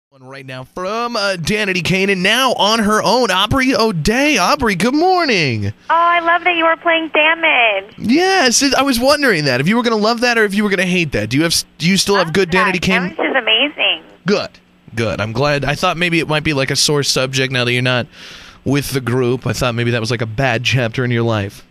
Right now from Danity Kane, and now on her own, Aubrey O'Day. Aubrey, good morning. Oh, I love that you were playing Damage. Yes, I was wondering that if you were going to love that or if you were going to hate that. Do you still have good Danity Kane? Damage is amazing. Good. I'm glad. I thought maybe it might be like a sore subject now that you're not with the group. I thought maybe that was like a bad chapter in your life.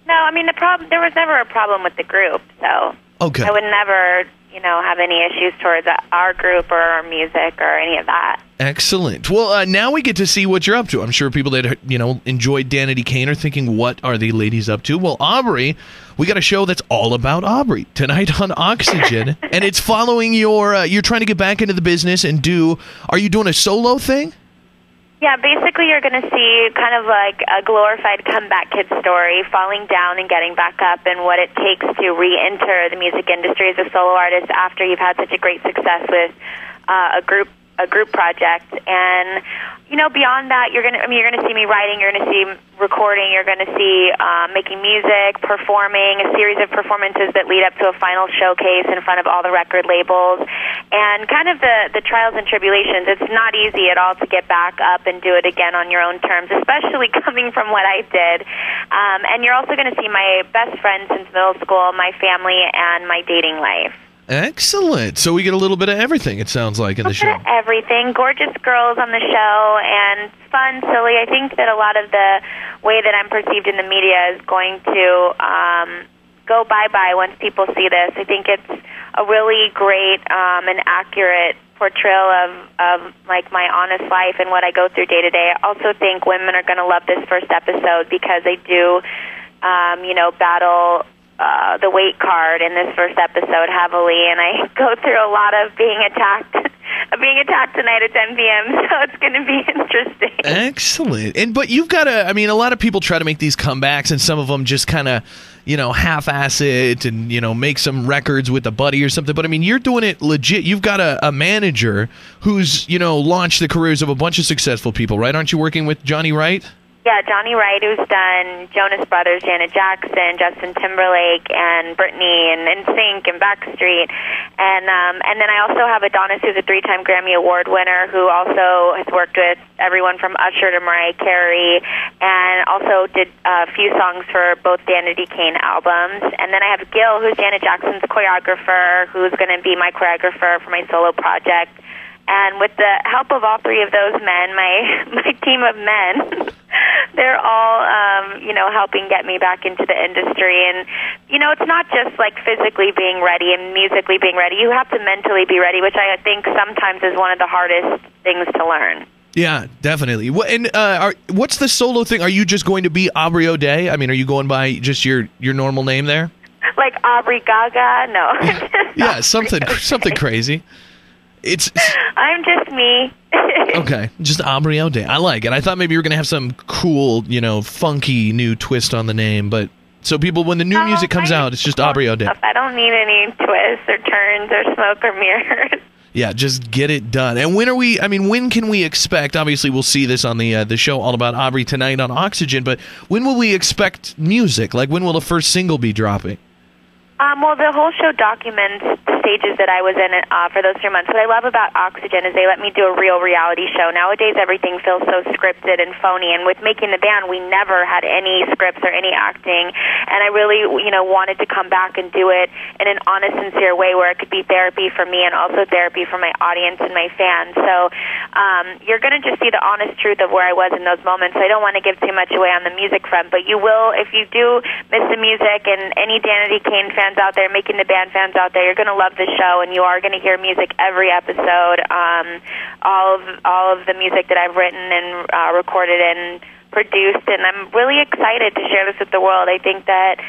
No, I mean there was never a problem with the group, so okay. I would never, have any issues towards our group or our music or any of that. Excellent. Well, now we get to see what you're up to. I'm sure people that enjoyed Danity Kane are thinking, what are the ladies up to? Well, Aubrey, we got a show that's all about Aubrey tonight on Oxygen, and it's following you're trying to get back into the business and are you doing a solo thing? Yeah, basically you're going to see kind of like a glorified comeback kid story, falling down and getting back up, and what it takes to re-enter the music industry as a solo artist after you've had such a great success with a group project. And beyond that, you're going to see me writing, you're going to see recording, you're going to see making music, performing, a series of performances that lead up to a final showcase in front of all the record labels, and kind of the trials and tribulations. It's not easy at all to get back up and do it again on your own terms, especially coming from what I did. And you're also going to see my best friend since middle school, my family, and my dating life. Excellent. So we get a little bit of everything, it sounds like, in the show. Everything. Gorgeous girls on the show, and fun, silly. I think that a lot of the way that I'm perceived in the media is going to go bye-bye once people see this. I think it's a really great and accurate portrayal of like my honest life and what I go through day to day. I also think women are going to love this first episode because they do, battle the weight card in this first episode heavily, and I go through a lot of being attacked tonight at 10 p.m., so it's going to be interesting. Excellent. But you've got a lot of people try to make these comebacks, and some of them just kind of, half-ass it and, make some records with a buddy or something. But, you're doing it legit. You've got a manager who's, launched the careers of a bunch of successful people, right? Aren't you working with Johnny Wright? Yeah, Johnny Wright, who's done Jonas Brothers, Janet Jackson, Justin Timberlake, and Britney, and NSYNC, and Backstreet. And then I also have Adonis, who's a 3-time Grammy Award winner, who also has worked with everyone from Usher to Mariah Carey, and also did a few songs for both Danity Kane albums. And then I have Gil, who's Janet Jackson's choreographer, who's going to be my choreographer for my solo project. And with the help of all three of those men, my team of men, they're all, helping get me back into the industry. And, it's not just like physically being ready and musically being ready. You have to mentally be ready, which I think sometimes is one of the hardest things to learn. Yeah, definitely. And what's the solo thing? Are you just going to be Aubrey O'Day? Are you going by just your normal name there? Like Aubrey Gaga? No. Yeah, something crazy. I'm just me. Okay, just Aubrey O'Day. I like it. I thought maybe you were going to have some cool, funky new twist on the name, but so people, when the new music comes out, it's just Aubrey O'Day. I don't need any twists or turns or smoke or mirrors. Yeah, just get it done. And when can we expect, obviously we'll see this on the show All About Aubrey tonight on Oxygen, but when will we expect music? Like, when will the first single be dropping? Well, the whole show documents the stages that I was in for those 3 months. What I love about Oxygen is they let me do a real reality show. Nowadays, everything feels so scripted and phony, and with making the band, we never had any scripts or any acting, and I really, wanted to come back and do it in an honest, sincere way where it could be therapy for me and also therapy for my audience and my fans. So you're going to just see the honest truth of where I was in those moments. I don't want to give too much away on the music front, but you will, if you do miss the music, and any Danity Kane fans out there, Making the Band fans out there, you're going to love the show, and you are going to hear music every episode. All of the music that I've written and recorded and produced, and I'm really excited to share this with the world. I think that,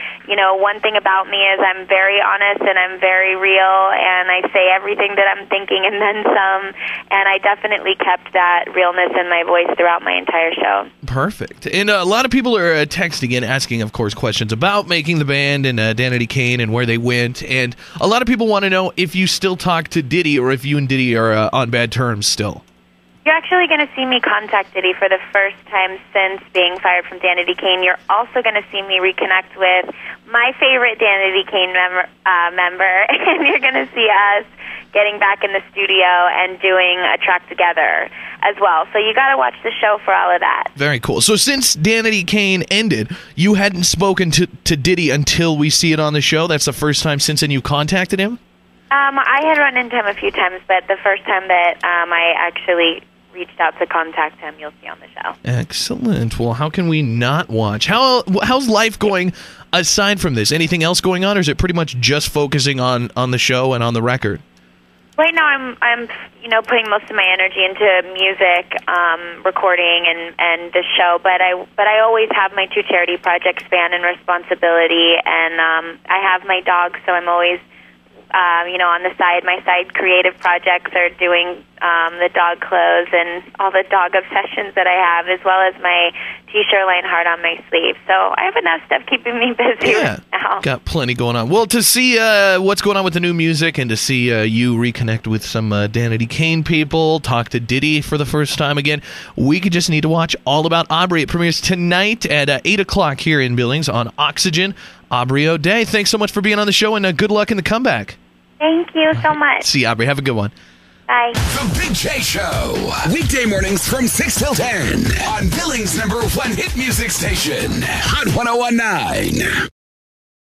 one thing about me is I'm very honest and I'm very real, and I say everything that I'm thinking and then some, and I definitely kept that realness in my voice throughout my entire show. Perfect. And a lot of people are texting in, asking, of course, questions about Making the Band and Danity Kane and where they went, and a lot of people want to know if you still talk to Diddy or if you and Diddy are on bad terms still. You're actually going to see me contact Diddy for the first time since being fired from Danity Kane. You're also going to see me reconnect with my favorite Danity Kane member, and you're going to see us getting back in the studio and doing a track together as well. So you got to watch the show for all of that. Very cool. So since Danity Kane ended, you hadn't spoken to Diddy until we see it on the show? That's the first time since then you contacted him? I had run into him a few times, but the first time that I actually reached out to contact him, you'll see on the show. Excellent. Well, how can we not watch? How's life going aside from this? Anything else going on, or is it pretty much just focusing on the show and on the record? Right now, I'm putting most of my energy into music, recording, and the show. But I always have my two charity projects, Fan and Responsibility, and I have my dog, so I'm always on the side. My side creative projects are doing the dog clothes and all the dog obsessions that I have, as well as my T-shirt line Heart on my sleeve. So I have enough stuff keeping me busy right now. Got plenty going on. Well, to see what's going on with the new music and to see you reconnect with some Danity Kane people, talk to Diddy for the first time again, we could just need to watch All About Aubrey. It premieres tonight at 8 o'clock here in Billings on Oxygen. Aubrey O'Day, thanks so much for being on the show, and good luck in the comeback. Thank you so much. See you, Aubrey. Have a good one. Bye. The Big J Show. Weekday mornings from 6 till 10 on Billings' #1 hit music station, Hot 101.9.